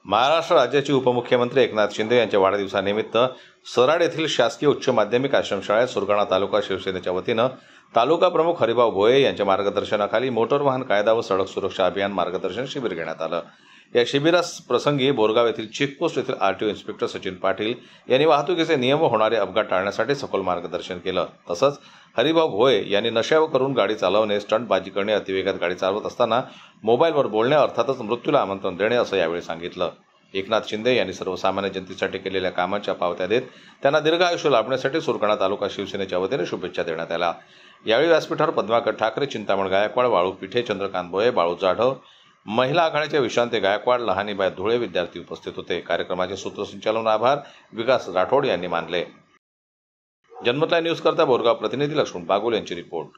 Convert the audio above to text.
महाराष्ट्र राज्याचे उपमुख्यमंत्री एकनाथ शिंदे यांच्या वाढदिवसानिमित्त सराड येथील शासकीय उच्च माध्यमिक आश्रमशाळेत सुरगाणा तालुका शिवसेनेच्या वतीनं तालुका प्रमुख हरिभाऊ भोये यांच्या मार्गदर्शनाखाली मोटर वाहन कायदा व सडक सुरक्षा अभियान मार्गदर्शन शिबिर घेण्यात आलं। या शिबिरास प्रसंगी बोरगाव येथील चेकपोस्ट येथील आरटीओ इन्स्पेक्टर सचिन पाटील यांनी वाहतुकीचे नियम व होणारे अपघात टाळण्यासाठी सखोल मार्गदर्शन केलं। तसंच हरिभाऊ भोये यांनी नशा करून गाडी चालवणे, स्टंटबाजी करणे, अतिवेगात गाडी चालवत असताना मोबाईलवर बोलणे, अर्थातच मृत्यूला आमंत्रण देणे असं यावेळी सांगितलं। एकनाथ शिंदे यांनी सर्वसामान्य जनतेसाठी केलेल्या कामांच्या पावत्या देत त्यांना दीर्घ आयुष्य लाभण्यासाठी सुरगाणा तालुका शिवसेनेच्या वतीने शुभेच्छा देण्यात आल्या। यावेळी व्यासपीठावर पद्माकर ठाकरे, चिंतामण गायकवाड, वाळू पिठे, चंद्रकांत भोये, बाळू जाधव, महिला आघाडीच्या विशांती गायकवाड, लहानीबाई धुळे विद्यार्थी उपस्थित होते। कार्यक्रमाचे सूत्रसंचालन आभार विकास राठोड यांनी मानले। जन्मत न्यूज करता बोरगाव प्रतिनिधी लक्ष्मण बागुल यांची रिपोर्ट।